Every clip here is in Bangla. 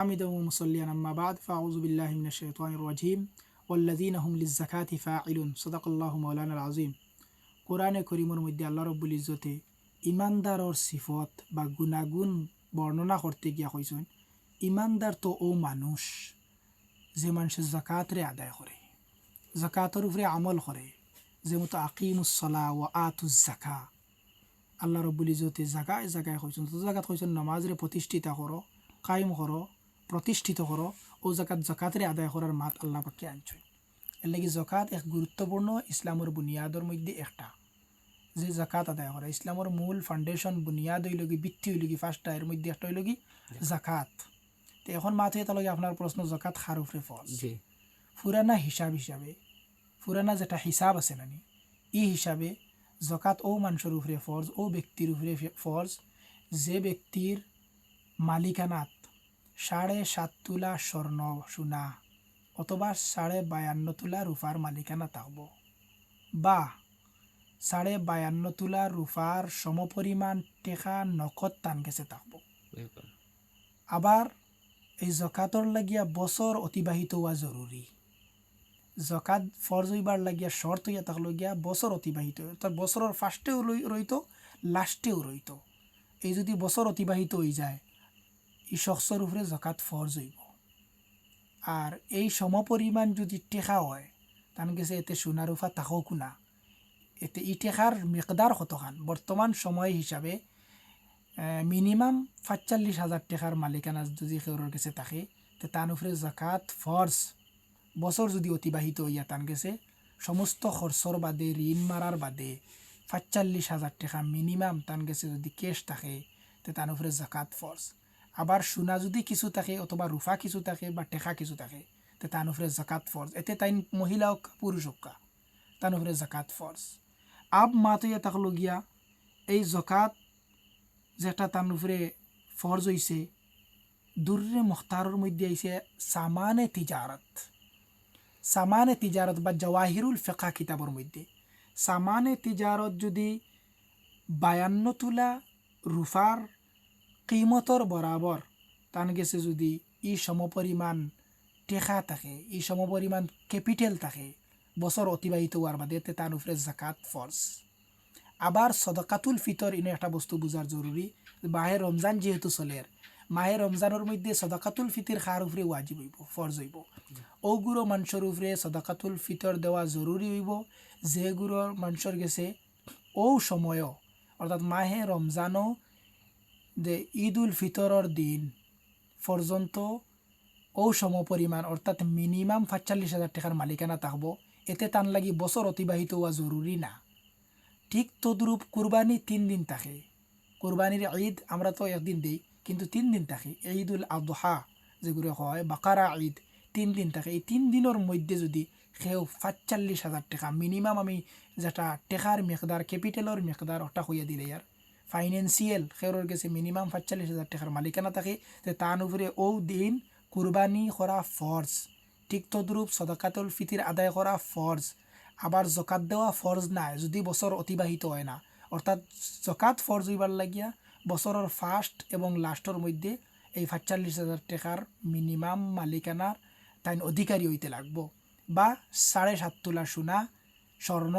حمدا ومصليا أما بعد فأعوذ بالله من الشيطان الرجيم والذين هم للزكاة فاعلون صدق الله مولانا العظيم কোরআনে করিমের মধ্যে আল্লাহ রব্বুল ইজ্জতে ইমানদারর সিফত বা গুণাগুণ বর্ণনা করতে গিয়া কইছেন ইমানদার তো ও মানুষ যে মানুষের জাকাতরে আদায় করে জাকাতের উপরে আমল করে যে মতো আকিমুস সালাহ ওয়া আতুজ জাকা আল্লাহ রব্বুল ইজ্জতে জায়গায় জায়গায় কইছেন তো জায়গাত কইছেন নামাজরে প্রতিষ্ঠিত করো কায়েম করো প্রতিষ্ঠিত করো ও জাকাতরে আদায় করার মাত আল্লাহ পাকে আনছেন এর লাগি জাকাত এক গুরুত্বপূর্ণ ইসলামের বুনিয়াদের মধ্যে একটা যে জাকাত আদায় করে ইসলামের মূল ফাউন্ডেশন বুনিয়াদ হইল কি ভিত্তি হইল কি ফার্স্টটা এর মধ্যে একটা হইল কি জাকাত। তো এখন মাথা এটা লগে আপনার প্রশ্ন জাকাত খার উপরে ফরজ পুরানা হিসাবে পুরানা যেটা হিসাব আছে নানি ই হিসাবে জাকাত ও মানুষের উপরে ফরজ ও ব্যক্তির উপরে ফরজ যে ব্যক্তির মালিকানাত 7.5 তোলা স্বর্ণ সোনা অথবা 52.5 তোলা রূপার মালিকানা থাকব বা 52.5 তোলা রূপার সমপরিমাণ টেকা নকদ টান গেছে থাকব। আবার এই জাকাতর লাগিয়া বছর অতিবাহিত হওয়া জরুরি। জাকাত ফরজ হইবার লাগিয়া শর্ত হইয়া থাকল গিয়া বছর অতিবাহিত অর্থাৎ বছরের ফার্স্টেও রইত লাস্টেও রইত। এই যদি বছর অতিবাহিত হয়ে যায় এই শখসর উপরে জাকাত ফরজ হইব। আর এই সমপরিমাণ যদি টেকা হয় তান গেছে এতে সোনা রূপা থাকক না এতে ই টেকার মেকদার কতখান বর্তমান সময় হিসাবে মিনিমাম 45,000 টাকার মালিকানা যদি কেউর কাছে থাকে তো তার উপরে জাকাত ফরজ। বছর যদি অতিবাহিত হইয়া তান গেছে সমস্ত খরচর বাদে ঋণ মারার বাদে 45,000 টাকা মিনিমাম তান গেছে যদি ক্যাশ থাকে তো তার উপরে জাকাত ফরজ। আবার সোনা যদি কিছু থাকে অথবা রূপা কিছু থাকে বা টেকা কিছু থাকে তো তার উপরে জাকাত ফরজ। এতে তাই মহিলা হোক পুরুষ হোক তার উপরে জাকাত ফরজ। আব মাতইয়া থাকলো গিয়া এই জাকাত যেটা তার উপরে ফরজ হইছে দুর্রে মুখতারের মধ্যে আইছে সামানে তিজারত বা জওয়াহিরুল ফিকা কিতাবের মধ্যে সামানে তিজারত যদি 52 তোলা রূপার কিমতর বরাবর তান গেছে যদি ই সমপরিমাণ টেকা থাকে ই সমপরিমাণ ক্যাপিটাল থাকে বছর অতিবাহিত হওয়ার বাদে তার উপরে জাকাত ফরজ। আবার সদকাতুল ফিতর ইনে একটা বস্তু বোঝার জরুরি। মাহে রমজান যেহেতু চলের মাহে রমজানের মধ্যে সদকাতুল ফিতর খার উপরে ওয়াজিব হইব ফরজ হইব। ওগুলো মানুষের উপরে সদকাতুল ফিতর দেওয়া জরুরি হইব যেগুলো মানুষের গেছে ও সময়ও অর্থাৎ মাহে রমজানও যে ঈদ উল ফিতরের দিন পর্যন্ত ও সমপরিমাণ অর্থাৎ মিনিমাম 45,000 টাকার মালিকানা থাকব। এতে তান লাগি বছর অতিবাহিত হওয়া জরুরি না। ঠিক তদ্রূপ কুরবানি 3 দিন থাকে। কুরবানির ঈদ আমরা তো একদিন দিই কিন্তু 3 দিন থাকে। ঈদ উল আদহা যেগুলো হয় বাকারা ঈদ 3 দিন থাকে। এই 3 দিনের মধ্যে যদি সেও 45,000 টাকা মিনিমাম আমি যেটা টেকার মেকদার ক্যাপিটালের মেকদার ওটা হইয়া দিলে আর ফাইন্যান্সিয়াল সেওর গেছে মিনিমাম 45,000 টাকার মালিকানা থাকে তো তার উপরে ও দিন কুরবানি করা ফরজ। ঠিক তদ্রূপ সদকাতুল ফিতির আদায় করা ফরজ। আবার জাকাত দেওয়া ফরজ নাই যদি বছর অতিবাহিত হয় না। অর্থাৎ জাকাত ফরজ হইবার লাগিয়া বছরের ফার্স্ট এবং লাস্টের মধ্যে এই 45,000 টাকার মিনিমাম মালিকানার তাই অধিকারী হইতে লাগবো বা 7.5 তোলা সোনা স্বর্ণ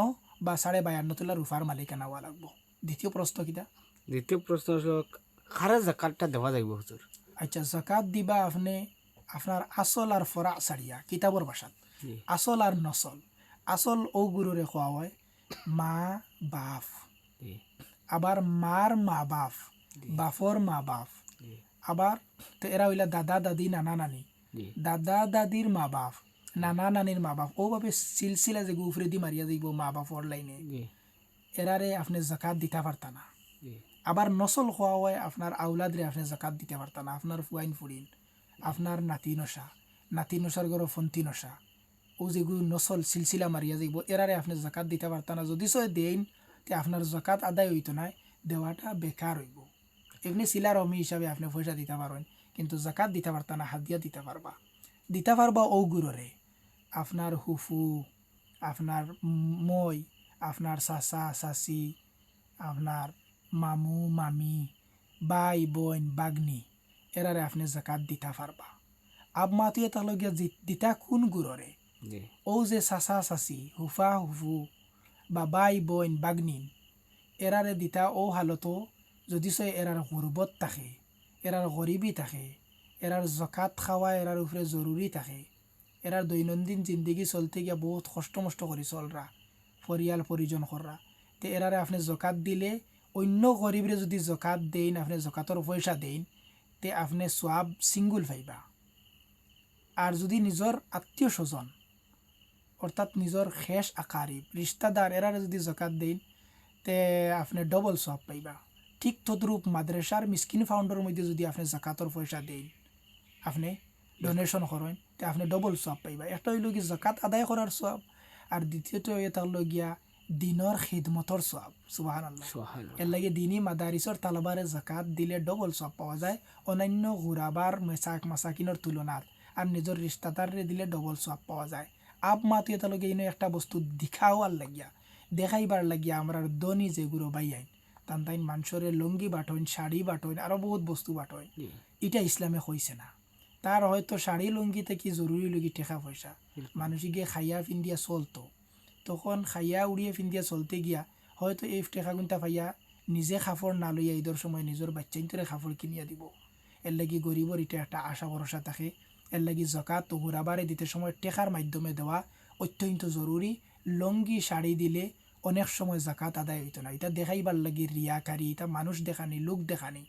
বা 52.5 তোলা রূপার মালিকানা হওয়া লাগবো। দ্বিতীয় প্রশ্ন কিটা? দ্বিতীয় প্রশ্ন হলো কারা জাকাতটা দেওয়া যাইব হুজুর? আচ্ছা জাকাত দিবা আপনি আপনার আসল আর ফরা ছাড়িয়া কিতাবর ভাষাত আসল আর নসল। আসল ও গুরুরে কোয়া হয় মা বাপ, আবার মার মা বাপ, বাপর মা বাপ, আবার তো এরা হইলা দাদা দাদি নানা নানি, দাদা দাদির মা বাপ, নানা নানির মা বাপ ওভাবে সিলসিলা যে গুফরে দি মারিয়া যাইব মা বাপর লাইনে এরারে আপনি জাকাত দিতে পারতা না। আবার নসল খোয়া হয় আপনার আউলাদরে আপনি জাকাত দিতে পারতা না। আপনার ফুয়াইন ফুরিন, আপনার নাতি নসার গরো ফন্তি নসা ও যেগুলো নসল সিলসিলা মারিয়া যাইব এরারে আপনি জাকাত দিতে পারতা না। যদি সে দেন তে আপনার জাকাত আদায় হইতো না, দেওয়াটা বেকার হইব। এমনি সিলা রমি হিসাবে আপনি পয়সা দিতে পারেন কিন্তু জাকাত দিতে পারতা না, হাদিয়া দিতে পারবা ও গুররে আপনার হুফু, আপনার মই, আপনার চাচা চাচি, আপনার মামু মামি, ভাই বোন বাগনি এরারে আপনি জাকাত দিতা পারবা। আব মাতুয়ে তাহলে দিতা কোন গুররে জি ও যে চাচা চাচি হুফা হুফু বা বাই বইন বাগনিন এরারে দিতা ও হালতো যদি সয় এরার গুরবত থাকে, এরার গরিবী থাকে, এরার জকাত খাওয়া এরার উপরে জরুরি থাকে, এরার দৈনন্দিন জিন্দগি চলতে গিয়া বহুত কষ্ট মষ্ট করে চলরা পরিয়াল পরিজন কররা, তে এরারে আপনি জকাত দিলে অন্য গরিবরে যদি জকাত দেন আপনি জকাতর পয়সা দেন তে আপনি সোয়াব সিঙ্গুল পাইবা। আর যদি নিজর আত্মীয় স্বজন অর্থাৎ নিজর খেস আকারিব রিস্তাদার এরারে যদি জকাত দেন তে আপনি ডবল সোয়াব পাইবা। ঠিক তদ্রূপ মাদ্রাসার মিসকিন ফাউন্ডের মধ্যে যদি আপনি জাকাতর পয়সা দেন আপনি ডোনেশন করেন তে আপনি ডবল সোয়াব পাইবা। একটা হইল কি জাকাত আদায় করার সোয়াব, আর দ্বিতীয়টা এটা হলো গিয়া দিনর খিদমতর সোয়াব। সুবহানাল্লাহ। এর লাগে দিনই মাদারিসর তালবারে জাকাত দিলে ডবল সোয়াব পাওয়া যায় অন্যান্য ঘুরাবার মাসাকিনের তুলনাত, আর নিজের রিস্তাদারে দিলে ডবল সোয়াব পাওয়া যায়। আব মাতুয়ে এটা লগে ইনো একটা বস্তু দেখাও আর লাগিয়া দেখাইবার লাগিয়া আমরা দনি যেগুলো বাইয়াই তাই মানুষের লুঙ্গি বাটইন শাড়ি বাটইন আরও বহুত বস্তু বাটইন, এটা ইসলামে হইছে না। তার হয়তো শাড়ি লুঙ্গিতে কি জরুরি লগি টেকা পয়সা মানুষ গিয়ে খাইয়া ফিন্দিয়া চলতো, তখন খাইয়া উড়িয়ে ফিন্দিয়া চলতে গিয়া হয়তো এই টেকা গুনটা পাইয়া নিজে খাফড় না লইয়া ঈদের সময় নিজের বাচ্চাইন্তরে খাফড় কিনিয়া দিব। এর লাগি গরিবর এটা একটা আশা ভরসা থাকে। এর লাগি জকাত তো ঘুরাবারে দিতে সময় টেকার মাধ্যমে দেওয়া অত্যন্ত জরুরি। লঙ্গি শাড়ি দিলে অনেক সময় জাকাত আদায় হইতো না। এটা দেখাইবার লাগি রিয়াকারি, এটা মানুষ দেখানি লোক দেখানি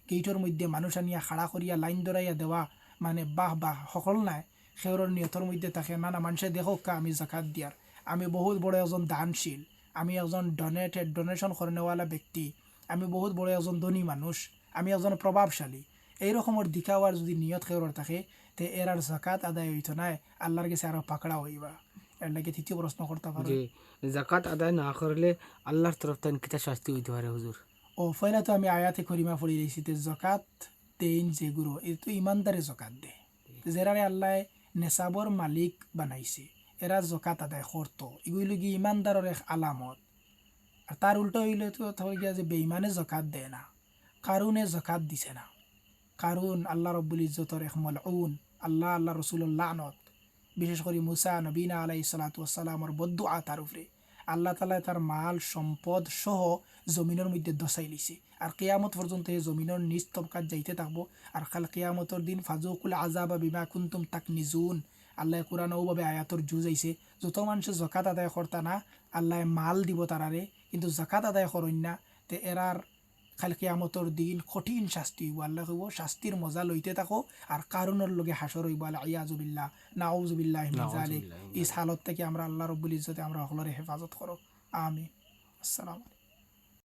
গেইটর মধ্যে মানুষ আনিয়া খাড়া করিয়া লাইন ধরাইয়া দেওয়া মানে বাহ বাহ সকল নাই সেওর নিয়তর মধ্যে থাকে না না মানুষে দেখোক আমি জাকাত দিয়ার, আমি বহুত বড় একজন দানশীল, আমি একজন ডোনেশন করেনেওয়ালা ব্যক্তি, আমি বহুত বড় একজন ধনী মানুষ, আমি একজন প্রভাবশালী, এই রকমের দিখাওয়ার যদি নিয়ত খেওর থাকে তে এর আর জাকাত আদায় হইতো না, আল্লাহর কাছে আরো পাকড়া হইবা। এর লাগে তৃতীয় প্রশ্ন করতে পারো। যে জাকাত আদায় না করলে আল্লাহর তরফ থেকে কিতা শাস্তি হইতে পারে হুজুর? ও পয়লা তো আমি আয়াতে করিমা পড়ি দিয়েছি তে জকাত দেন যেগুলো এ তো ইমানদারে জকাত দে, যেরারে আল্লাহ নেশাবর মালিক বানাইছে এরা জকাত আদায় করতো, এগুলো কি ইমানদারের এক আলামত। আর তার উল্টো হইলে তো হয়ে গিয়া যে বেঈমানে জকাত দেয় না, কারুনে জকাত দিছে না, কারণ আল্লাহ রব্বুল ইজ্জতর এক মালউন, আল্লাহ রসুলের লানত, বিশেষ করে মুসা নবীনা আলাইহিস সালাতু ওয়াস সালামের বদদুআ তার উপরে আল্লাহ তাআলা তার মাল সম্পদ সহ জমিনের মধ্যে দসাই লিছে। আর কিয়ামত পর্যন্ত এই জমিনের নিচ তবকাত যাইতে থাকবো। আর কাল কিয়ামতের দিন ফাজুকুল আযাবা বিমা কুনতুম তাকনিজুন, আল্লাহ কোরআন ওভাবে আয়াতর জুজ আইছে যত মানুষে জাকাত আদায় করতা না আল্লাহ মাল দিব তারারে, কিন্তু জাকাত আদায় করেন না তে এরার কাল কিয়ামতর দিন কঠিন শাস্তি হইব। আল্লাহ কইব শাস্তির মজা লইতে থাকো আর কারণের লগে হাসর হইব। আল ইয়াজুবিল্লাহ নাউজুবিল্লাহ মিন যালিক। এই হালত থেকে আমরা আল্লাহ রব্বুল ইজ্জতে আমরা সকলের হেফাজত করো। আমিন। আসসালামু আলাইকুম।